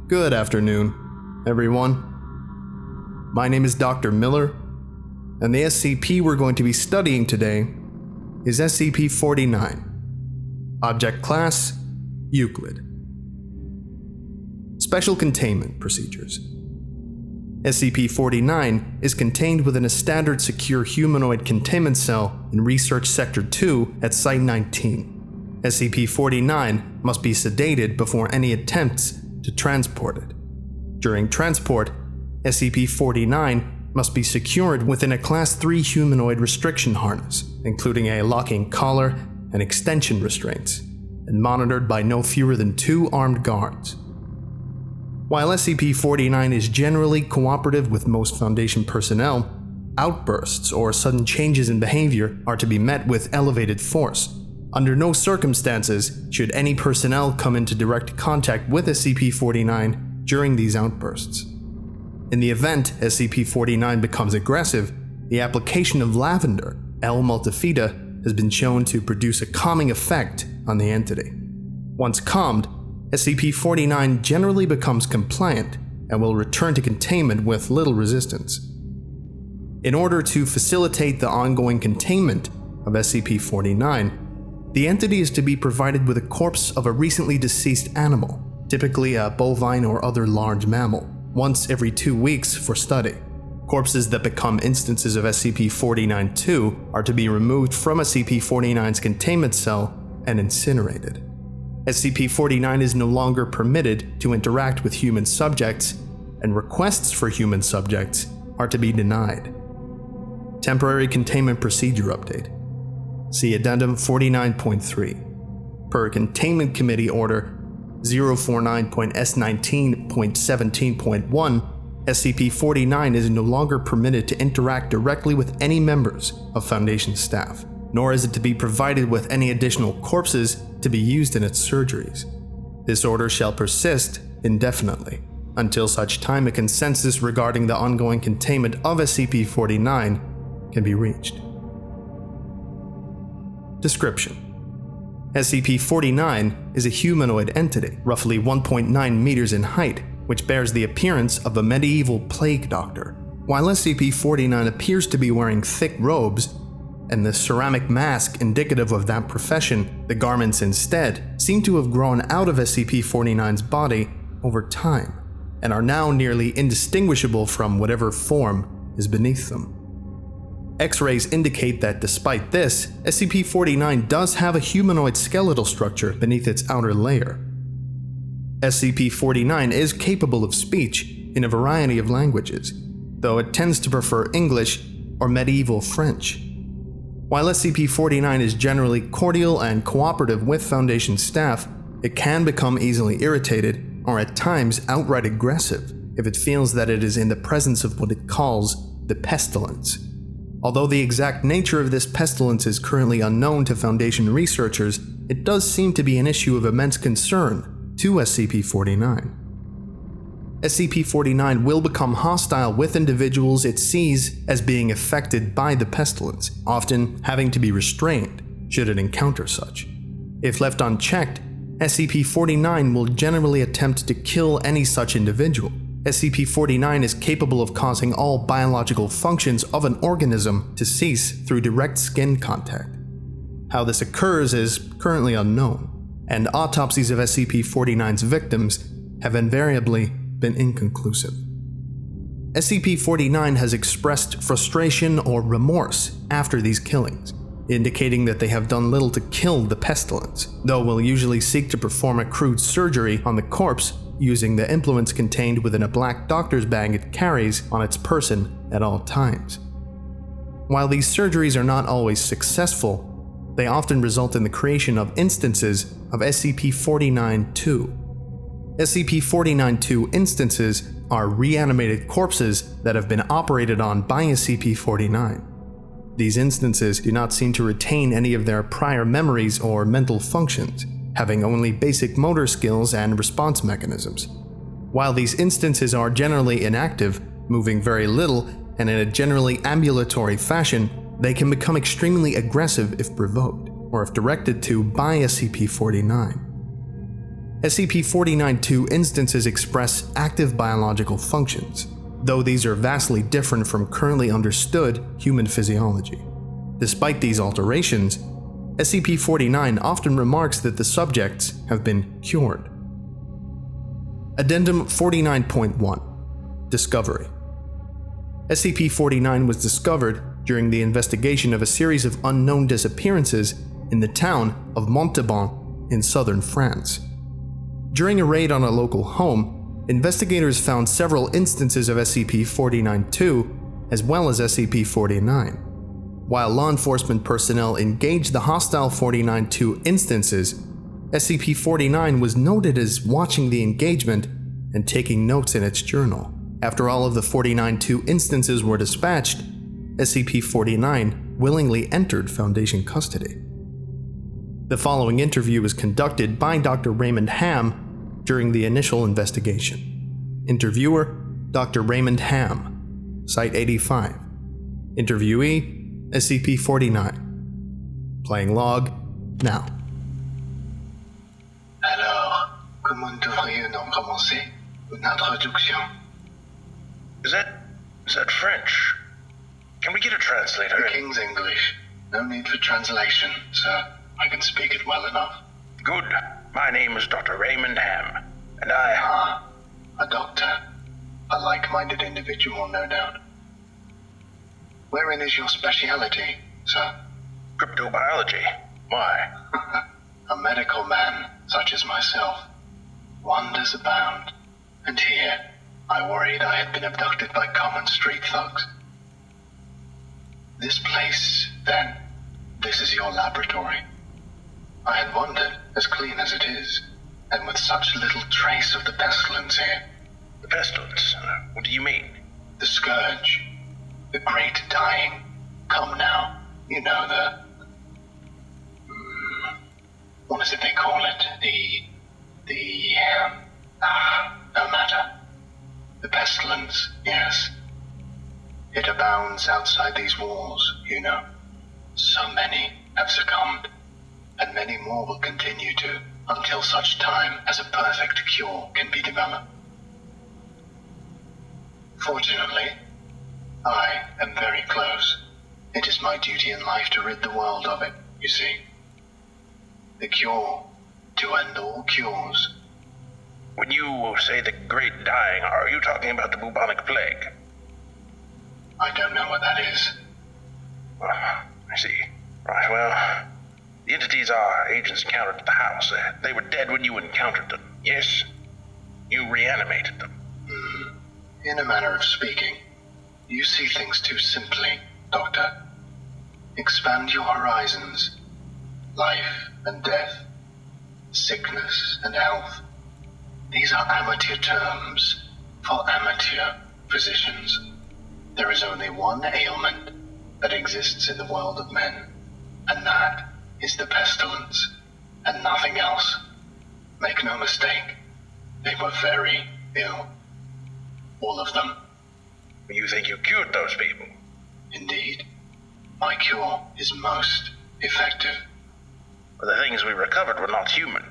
Good afternoon, everyone. My name is Dr. Miller, and the SCP we're going to be studying today is SCP-049. Object Class: Euclid. Special Containment Procedures. SCP-049 is contained within a standard secure humanoid containment cell in Research Sector 2 at Site-19. SCP-049 must be sedated before any attempts to transport it. During transport, SCP-049 must be secured within a Class 3 humanoid restriction harness, including a locking collar and extension restraints, and monitored by no fewer than 2 armed guards. While SCP-049 is generally cooperative with most Foundation personnel, outbursts or sudden changes in behavior are to be met with elevated force. Under no circumstances should any personnel come into direct contact with SCP-049 during these outbursts. In the event SCP-049 becomes aggressive, the application of lavender, L. multifida, has been shown to produce a calming effect on the entity. Once calmed, SCP-049 generally becomes compliant and will return to containment with little resistance. In order to facilitate the ongoing containment of SCP-049, the entity is to be provided with a corpse of a recently deceased animal, typically a bovine or other large mammal, once every 2 weeks for study. Corpses that become instances of SCP-049-2 are to be removed from SCP-049's containment cell and incinerated. SCP-049 is no longer permitted to interact with human subjects, and requests for human subjects are to be denied. Temporary Containment Procedure Update. See Addendum 49.3. Per Containment Committee Order 049.S19.17.1, SCP-049 is no longer permitted to interact directly with any members of Foundation staff, nor is it to be provided with any additional corpses to be used in its surgeries. This order shall persist indefinitely, until such time a consensus regarding the ongoing containment of SCP-049 can be reached. Description: SCP-049 is a humanoid entity, roughly 1.9 meters in height, which bears the appearance of a medieval plague doctor. While SCP-049 appears to be wearing thick robes, and the ceramic mask indicative of that profession, the garments instead seem to have grown out of SCP-049's body over time, and are now nearly indistinguishable from whatever form is beneath them. X-rays indicate that despite this, SCP-049 does have a humanoid skeletal structure beneath its outer layer. SCP-049 is capable of speech in a variety of languages, though it tends to prefer English or medieval French. While SCP-049 is generally cordial and cooperative with Foundation staff, it can become easily irritated or at times outright aggressive if it feels that it is in the presence of what it calls the pestilence. Although the exact nature of this pestilence is currently unknown to Foundation researchers, it does seem to be an issue of immense concern to SCP-049. SCP-049 will become hostile with individuals it sees as being affected by the pestilence, often having to be restrained should it encounter such. If left unchecked, SCP-049 will generally attempt to kill any such individual. SCP-049 is capable of causing all biological functions of an organism to cease through direct skin contact. How this occurs is currently unknown, and autopsies of SCP-049's victims have invariably been inconclusive. SCP-049 has expressed frustration or remorse after these killings, indicating that they have done little to kill the pestilence, though will usually seek to perform a crude surgery on the corpse using the implements contained within a black doctor's bag it carries on its person at all times. While these surgeries are not always successful, they often result in the creation of instances of SCP-049-2. SCP-049-2 instances are reanimated corpses that have been operated on by SCP-049. These instances do not seem to retain any of their prior memories or mental functions, having only basic motor skills and response mechanisms. While these instances are generally inactive, moving very little, and in a generally ambulatory fashion, they can become extremely aggressive if provoked, or if directed to by SCP-049. SCP-49-2 instances express active biological functions, though these are vastly different from currently understood human physiology. Despite these alterations, SCP-49 often remarks that the subjects have been cured. Addendum 49.1 Discovery. SCP-49 was discovered during the investigation of a series of unknown disappearances in the town of Montauban in southern France. During a raid on a local home, investigators found several instances of SCP-49-2 as well as SCP-49. While law enforcement personnel engaged the hostile 49-2 instances, SCP-49 was noted as watching the engagement and taking notes in its journal. After all of the 49-2 instances were dispatched, SCP-49 willingly entered Foundation custody. The following interview was conducted by Dr. Raymond Ham during the initial investigation. Interviewer, Dr. Raymond Ham, Site 85. Interviewee, SCP-49. Playing log, now. Alors, comment devrions-nous commencer une introduction? Is that French? Can we get a translator? The King's English. No need for translation, sir. I can speak it well enough. Good. My name is Dr. Raymond Ham, and a doctor. A like-minded individual, no doubt. Wherein is your speciality, sir? Cryptobiology. Why? A medical man, such as myself. Wonders abound. And here, I worried I had been abducted by common street thugs. This place, then, this is your laboratory. I had wondered, as clean as it is, and with such little trace of the pestilence here. The pestilence? What do you mean? The scourge. The great dying. Come now. You know the... what is it they call it? No matter. The pestilence, yes. It abounds outside these walls, you know. So many have succumbed, and many more will continue to, until such time as a perfect cure can be developed. Fortunately, I am very close. It is my duty in life to rid the world of it, you see. The cure to end all cures. When you say the great dying, are you talking about the bubonic plague? I don't know what that is. I see. Right, well, the entities our agents encountered at the house, they were dead when you encountered them, yes? You reanimated them. In a manner of speaking, you see things too simply, Doctor. Expand your horizons. Life and death, sickness and health. These are amateur terms for amateur physicians. There is only one ailment that exists in the world of men, and that is the pestilence, and nothing else. Make no mistake, they were very ill. All of them. You think you cured those people? Indeed. My cure is most effective. But the things we recovered were not human.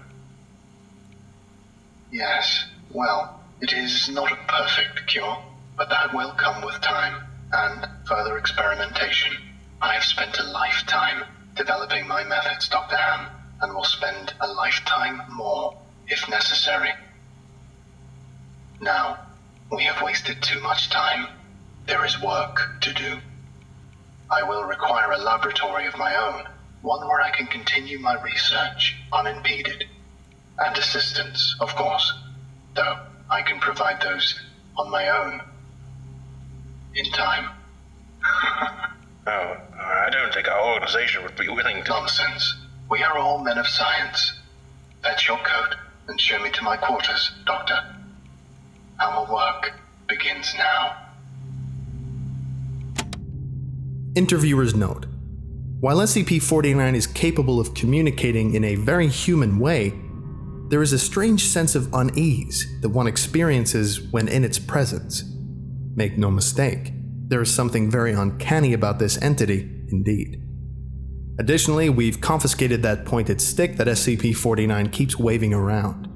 Yes, well, it is not a perfect cure, but that will come with time and further experimentation. I have spent a lifetime developing my methods, Dr. Ham, and will spend a lifetime more if necessary. Now, we have wasted too much time. There is work to do. I will require a laboratory of my own, one where I can continue my research unimpeded. And assistance, of course, though I can provide those on my own. In time. Oh, I don't think our organization would be willing to... Nonsense. We are all men of science. Fetch your coat and show me to my quarters, Doctor. Our work begins now. Interviewer's note. While SCP-49 is capable of communicating in a very human way, there is a strange sense of unease that one experiences when in its presence. Make no mistake, there is something very uncanny about this entity, indeed. Additionally, we've confiscated that pointed stick that SCP-49 keeps waving around.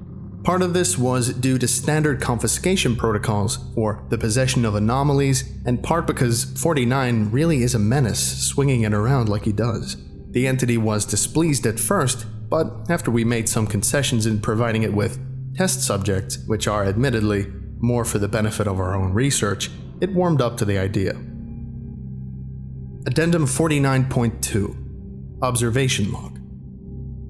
Part of this was due to standard confiscation protocols for the possession of anomalies, and part because 49 really is a menace, swinging it around like he does. The entity was displeased at first, but after we made some concessions in providing it with test subjects, which are admittedly more for the benefit of our own research, it warmed up to the idea. Addendum 49.2 Observation Log.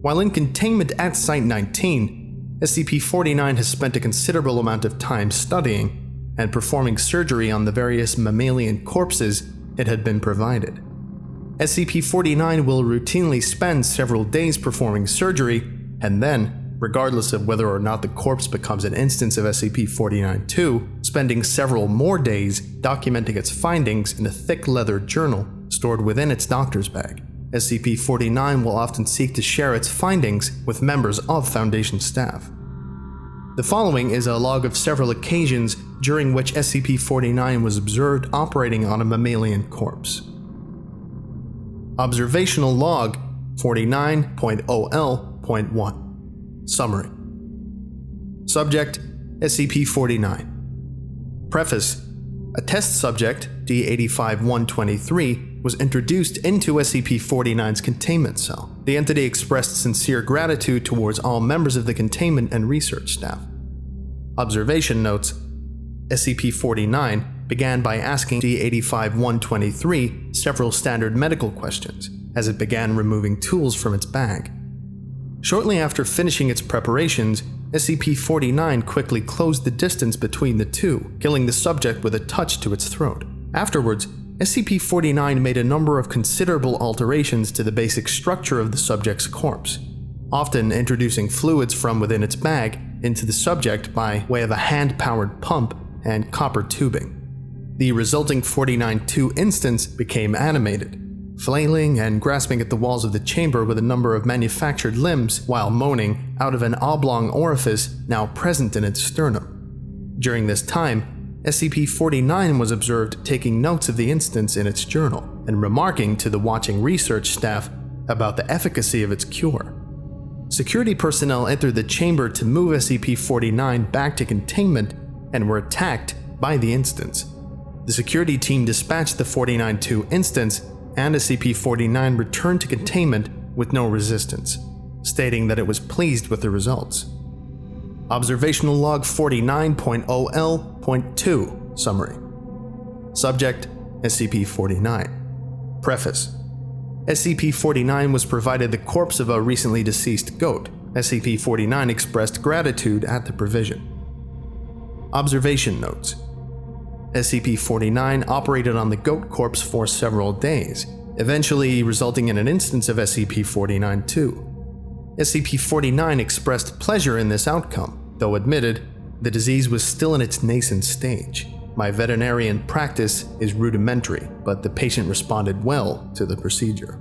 While in containment at Site-19, SCP-49 has spent a considerable amount of time studying and performing surgery on the various mammalian corpses it had been provided. SCP-49 will routinely spend several days performing surgery, and then, regardless of whether or not the corpse becomes an instance of SCP-49-2, spending several more days documenting its findings in a thick leather journal stored within its doctor's bag. SCP-49 will often seek to share its findings with members of Foundation staff. The following is a log of several occasions during which SCP-49 was observed operating on a mammalian corpse. Observational Log 49.0L.1 Summary. Subject: SCP-49. Preface: a test subject, D-85-123, was introduced into SCP-49's containment cell. The entity expressed sincere gratitude towards all members of the containment and research staff. Observation notes: SCP-49 began by asking D-85-123 several standard medical questions as it began removing tools from its bag. Shortly after finishing its preparations, SCP-49 quickly closed the distance between the two, killing the subject with a touch to its throat. Afterwards, SCP-49 made a number of considerable alterations to the basic structure of the subject's corpse, often introducing fluids from within its bag into the subject by way of a hand-powered pump and copper tubing. The resulting 49-2 instance became animated, flailing and grasping at the walls of the chamber with a number of manufactured limbs while moaning out of an oblong orifice now present in its sternum. During this time, SCP-49 was observed taking notes of the instance in its journal and remarking to the watching research staff about the efficacy of its cure. Security personnel entered the chamber to move SCP-49 back to containment and were attacked by the instance. The security team dispatched the 49-2 instance, and SCP-49 returned to containment with no resistance, stating that it was pleased with the results. Observational Log 49.0L.2 Summary. Subject: SCP-49. Preface: SCP-49 was provided the corpse of a recently deceased goat. SCP-49 expressed gratitude at the provision. Observation notes: SCP-49 operated on the goat corpse for several days, eventually resulting in an instance of SCP-49-2. SCP-49 expressed pleasure in this outcome, though admitted the disease was still in its nascent stage. My veterinarian practice is rudimentary, but the patient responded well to the procedure.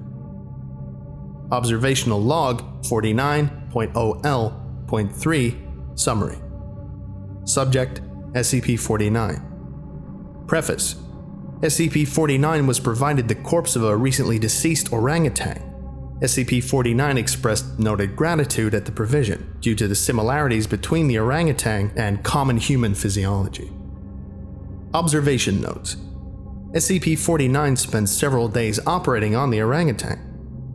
Observational Log 49.0L.3 Summary. Subject: SCP-49. Preface: SCP-49 was provided the corpse of a recently deceased orangutan. SCP-49 expressed noted gratitude at the provision, due to the similarities between the orangutan and common human physiology. Observation notes: SCP-49 spent several days operating on the orangutan,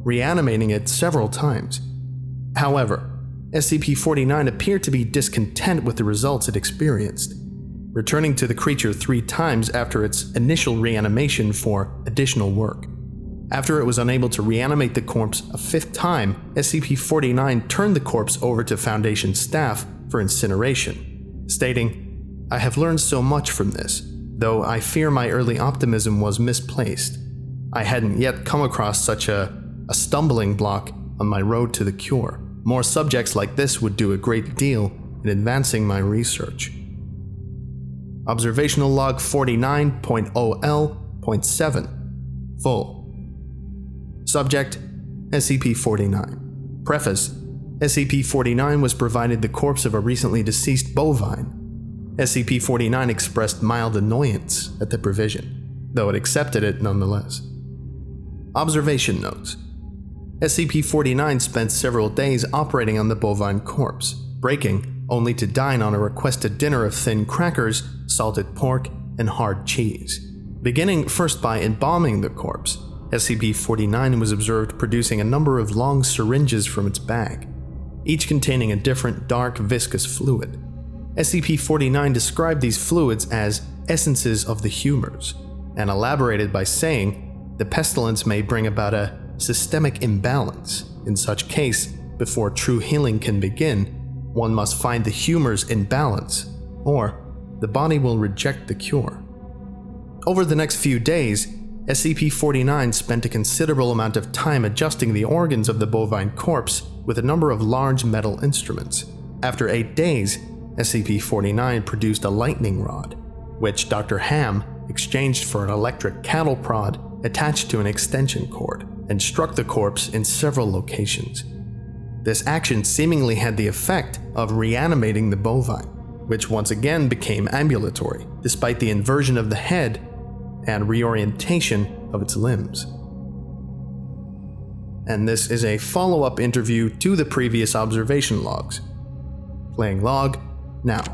reanimating it several times. However, SCP-49 appeared to be discontent with the results it experienced, returning to the creature 3 times after its initial reanimation for additional work. After it was unable to reanimate the corpse a 5th time, SCP-49 turned the corpse over to Foundation staff for incineration, stating, "I have learned so much from this, though I fear my early optimism was misplaced. I hadn't yet come across such a stumbling block on my road to the cure. More subjects like this would do a great deal in advancing my research." Observational Log 49.0L.7 Full. Subject: SCP-49. Preface: SCP-49 was provided the corpse of a recently deceased bovine. SCP-49 expressed mild annoyance at the provision, though it accepted it nonetheless. Observation notes: SCP-49 spent several days operating on the bovine corpse, breaking only to dine on a requested dinner of thin crackers, salted pork, and hard cheese. Beginning first by embalming the corpse, SCP-49 was observed producing a number of long syringes from its bag, each containing a different dark viscous fluid. SCP-49 described these fluids as essences of the humors, and elaborated by saying the pestilence may bring about a systemic imbalance. In such case, before true healing can begin, one must find the humors in balance, or the body will reject the cure. Over the next few days, SCP-49 spent a considerable amount of time adjusting the organs of the bovine corpse with a number of large metal instruments. After 8 days, SCP-49 produced a lightning rod, which Dr. Ham exchanged for an electric cattle prod attached to an extension cord, and struck the corpse in several locations. This action seemingly had the effect of reanimating the bovine, which once again became ambulatory, despite the inversion of the head and reorientation of its limbs. And this is a follow-up interview to the previous observation logs. Playing log now.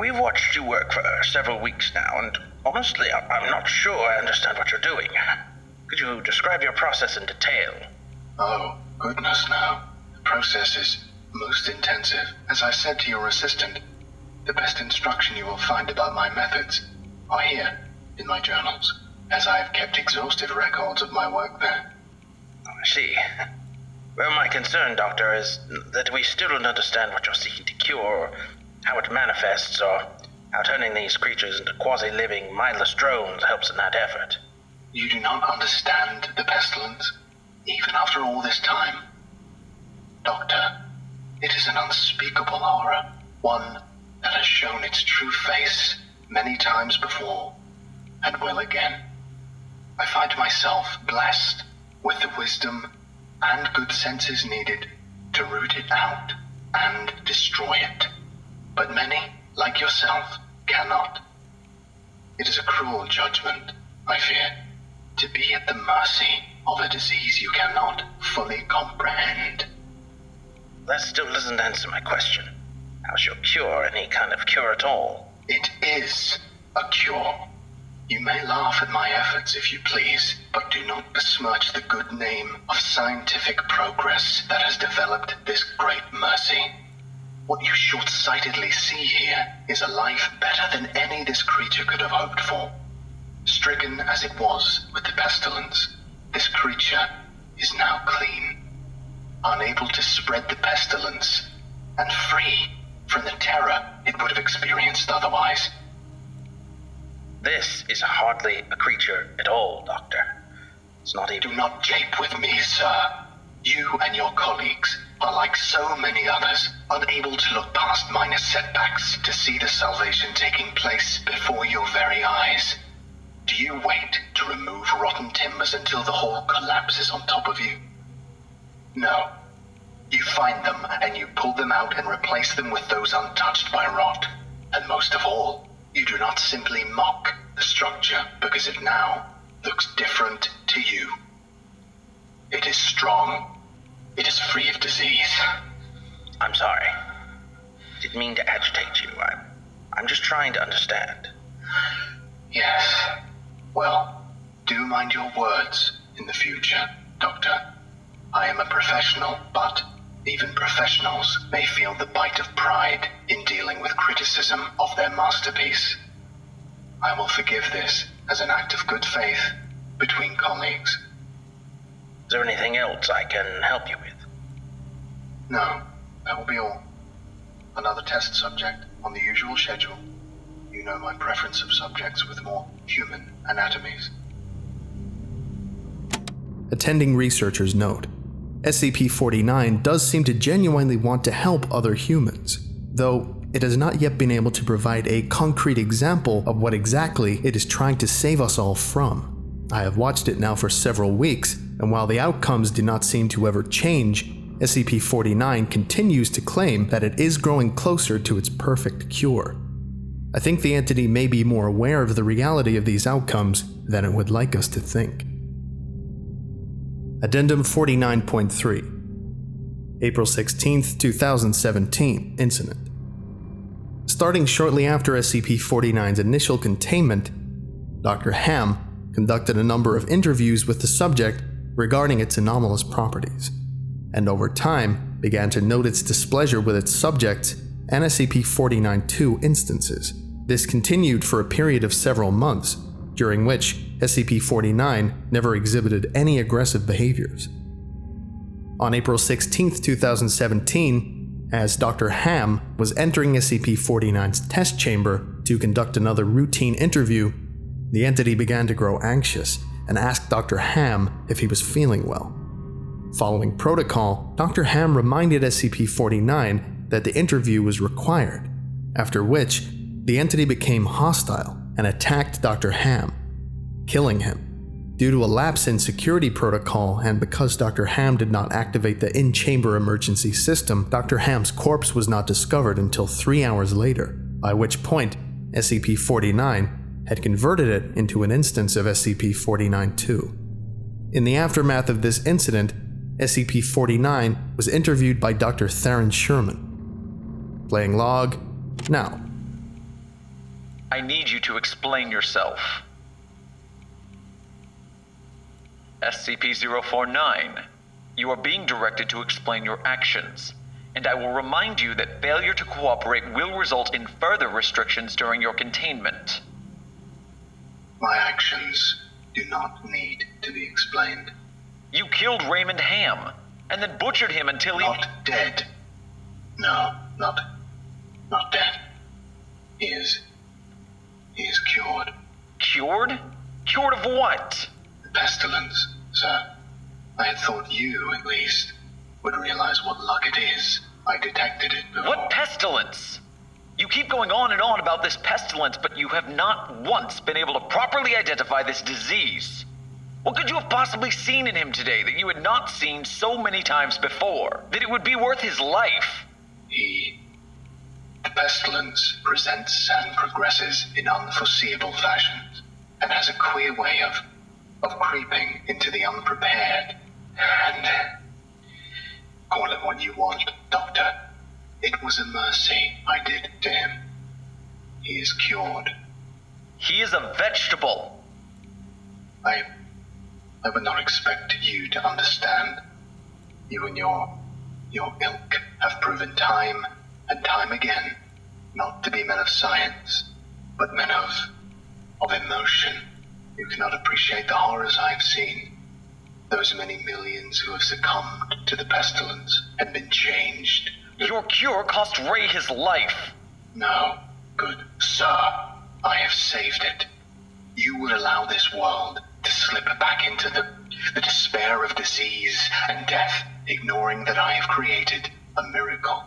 We've watched you work for several weeks now, and honestly, I'm not sure I understand what you're doing. Could you describe your process in detail? Oh, goodness no. The process is most intensive. As I said to your assistant, the best instruction you will find about my methods are here, in my journals, as I have kept exhaustive records of my work there. Oh, I see. Well, my concern, Doctor, is that we still don't understand what you're seeking to cure, or how it manifests, or how turning these creatures into quasi-living, mindless drones helps in that effort. You do not understand the pestilence, even after all this time. Doctor, it is an unspeakable horror, one that has shown its true face many times before, and will again. I find myself blessed with the wisdom and good senses needed to root it out and destroy it. But many, like yourself, cannot. It is a cruel judgment, I fear, to be at the mercy of a disease you cannot fully comprehend. That still doesn't answer my question. How's your cure any kind of cure at all? It is a cure. You may laugh at my efforts if you please, but do not besmirch the good name of scientific progress that has developed this great mercy. What you short-sightedly see here is a life better than any this creature could have hoped for. Stricken as it was with the pestilence, this creature is now clean, unable to spread the pestilence, and free from the terror it would have experienced otherwise. This is hardly a creature at all, Doctor. It's not even... Do not jape with me, sir. You and your colleagues are like so many others, unable to look past minor setbacks to see the salvation taking place before your very eyes. Do you wait to remove rotten timbers until the whole collapses on top of you? No. You find them and you pull them out and replace them with those untouched by rot. And most of all, you do not simply mock the structure because it now looks different to you. It is strong. It is free of disease. I'm sorry. Didn't mean to agitate you. I'm just trying to understand. Yes. Well, do mind your words in the future, Doctor. I am a professional, but even professionals may feel the bite of pride in dealing with criticism of their masterpiece. I will forgive this as an act of good faith between colleagues. Is there anything else I can help you with? No, that will be all. Another test subject on the usual schedule. You know my preference of subjects with more human anatomies. Attending researchers note, SCP-49 does seem to genuinely want to help other humans, though it has not yet been able to provide a concrete example of what exactly it is trying to save us all from. I have watched it now for several weeks, and while the outcomes do not seem to ever change, SCP-49 continues to claim that it is growing closer to its perfect cure. I think the entity may be more aware of the reality of these outcomes than it would like us to think. Addendum 49.3. April 16, 2017 incident. Starting shortly after SCP-49's initial containment, Dr. Ham conducted a number of interviews with the subject regarding its anomalous properties, and over time began to note its displeasure with its subjects and SCP-49-2 instances. This continued for a period of several months, during which SCP-49 never exhibited any aggressive behaviors. On April 16, 2017, as Dr. Ham was entering SCP-49's test chamber to conduct another routine interview, the entity began to grow anxious and asked Dr. Ham if he was feeling well. Following protocol, Dr. Ham reminded SCP-49 that the interview was required, after which the entity became hostile and attacked Dr. Ham, killing him. Due to a lapse in security protocol and because Dr. Ham did not activate the in-chamber emergency system, Dr. Ham's corpse was not discovered until 3 hours later, by which point SCP-49 had converted it into an instance of SCP-49-2. In the aftermath of this incident, SCP-49 was interviewed by Dr. Theron Sherman. Playing log now. I need you to explain yourself. SCP-049, you are being directed to explain your actions, and I will remind you that failure to cooperate will result in further restrictions during your containment. My actions do not need to be explained. You killed Raymond Ham, and then butchered him until he... Not dead. No, not dead. He is cured. Cured? Cured of what? The pestilence, sir. I had thought you, at least, would realize what luck it is. I detected it before. What pestilence? You keep going on and on about this pestilence, but you have not once been able to properly identify this disease. What could you have possibly seen in him today that you had not seen so many times before, that it would be worth his life? The pestilence presents and progresses in unforeseeable fashions, and has a queer way of creeping into the unprepared. And call it what you want, Doctor. It was a mercy I did to him. He is cured. He is a vegetable. I would not expect you to understand. You and your ilk have proven time and time again not to be men of science, but men of emotion. You cannot appreciate the horrors I have seen. Those many millions who have succumbed to the pestilence and been changed. Your cure cost Ray his life. No, good sir. I have saved it. You would allow this world to slip back into the despair of disease and death, ignoring that I have created a miracle.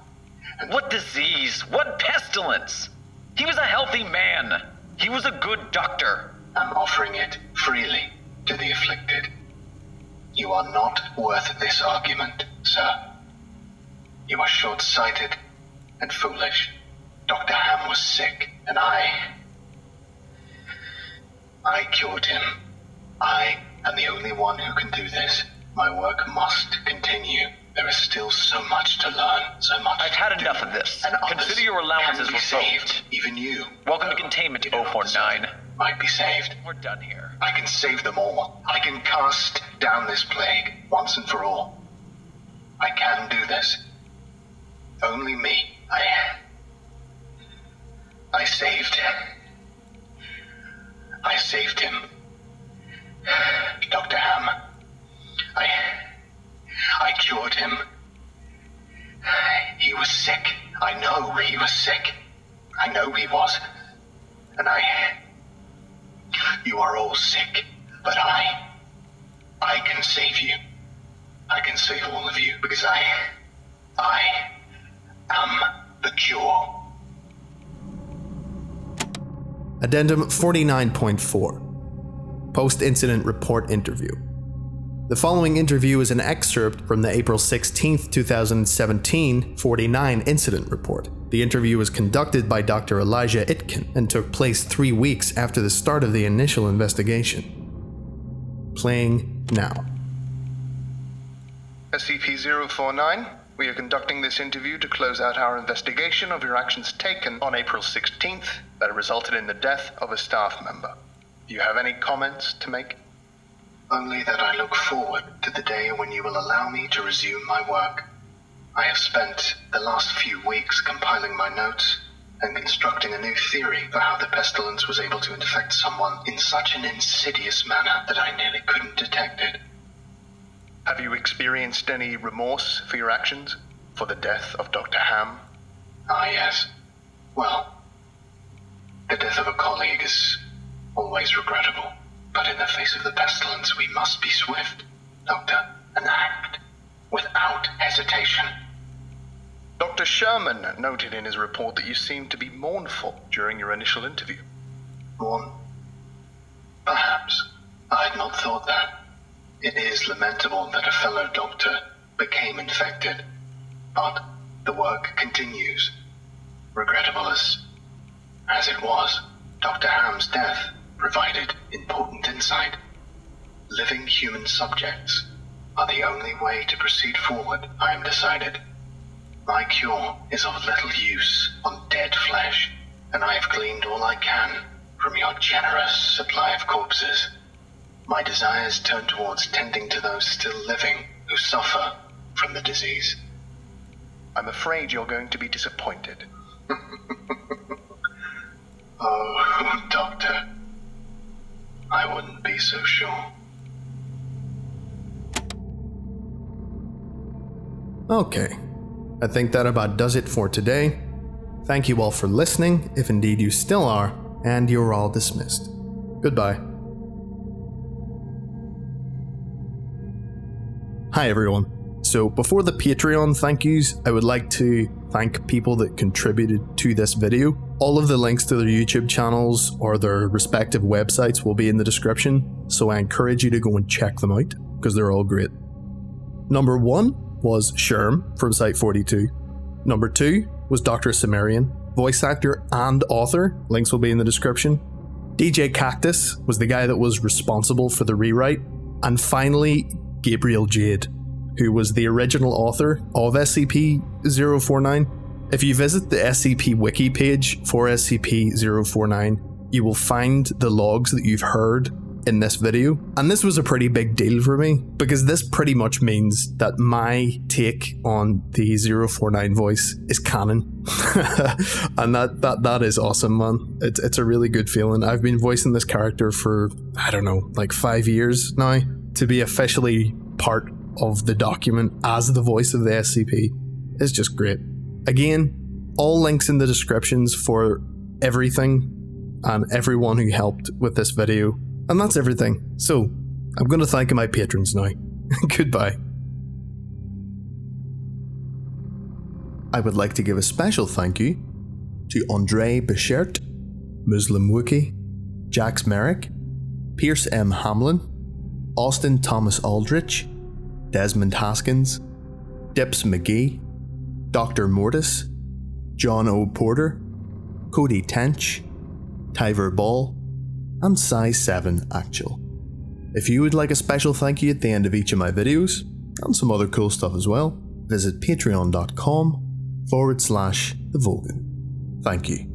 And what disease? What pestilence? He was a healthy man. He was a good doctor. I'm offering it freely to the afflicted. You are not worth this argument, sir. You are short-sighted and foolish. Dr. Ham was sick, and I cured him. I am the only one who can do this. My work must continue. There is still so much to learn, so much. I've had enough of this. And consider your allowances can be saved. revoked. Even you. Welcome to Containment 049. Might be saved. We're done here. I can save them all. I can cast down this plague once and for all. I can do this. Only me. I saved him. Dr. Ham. I cured him. He was sick. I know he was sick. I know he was. And you are all sick, but I can save you. I can save all of you because I am the cure. Addendum 49.4 Post-Incident Report Interview. The following interview is an excerpt from the April 16, 2017 49 Incident Report. The interview was conducted by Dr. Elijah Itkin and took place 3 weeks after the start of the initial investigation. Playing now. SCP-049, We are conducting this interview to close out our investigation of your actions taken on April 16th that resulted in the death of a staff member. Do you have any comments to make? Only that I look forward to the day when you will allow me to resume my work. I have spent the last few weeks compiling my notes and constructing a new theory for how the pestilence was able to infect someone in such an insidious manner that I nearly couldn't detect it. Have you experienced any remorse for your actions? For the death of Dr. Ham? Ah, yes. Well, the death of a colleague is always regrettable. But in the face of the pestilence, we must be swift, Doctor, and act without hesitation. Dr. Sherman noted in his report that you seemed to be mournful during your initial interview. Mourn? Perhaps. I had not thought that. It is lamentable that a fellow doctor became infected, but the work continues. Regrettable as it was, Dr. Ham's death provided important insight. Living human subjects are the only way to proceed forward, I am decided. My cure is of little use on dead flesh, and I have gleaned all I can from your generous supply of corpses. My desires turn towards tending to those still living who suffer from the disease. I'm afraid you're going to be disappointed. Oh, Doctor. I wouldn't be so sure. Okay, I think that about does it for today. Thank you all for listening, if indeed you still are, and you're all dismissed. Goodbye. Hi everyone. So before the Patreon thank yous, I would like to thank people that contributed to this video. All of the links to their YouTube channels or their respective websites will be in the description, so I encourage you to go and check them out, because they're all great. Number 1 was Sherm from Site 42. Number 2 was Dr. Cimmerian, voice actor and author, links will be in the description. DJ Cactus was the guy that was responsible for the rewrite. And finally, Gabriel Jade, who was the original author of SCP-049. If you visit the SCP wiki page for SCP-049, you will find the logs that you've heard in this video. And this was a pretty big deal for me, because this pretty much means that my take on the 049 voice is canon. And that is awesome, man. It's a really good feeling. I've been voicing this character for, I don't know, like 5 years now. To be officially part of the document as the voice of the SCP is just great. Again, all links in the descriptions for everything and everyone who helped with this video. And that's everything. So, I'm going to thank my patrons now. Goodbye. I would like to give a special thank you to Andre Bichert, Muslim Wookie, Jax Merrick, Pierce M. Hamlin, Austin Thomas Aldrich, Desmond Haskins, Dips McGee, Dr. Mortis, John O. Porter, Cody Tench, Tyver Ball, and Size7 Actual. If you would like a special thank you at the end of each of my videos, and some other cool stuff as well, visit patreon.com/TheVolgun. Thank you.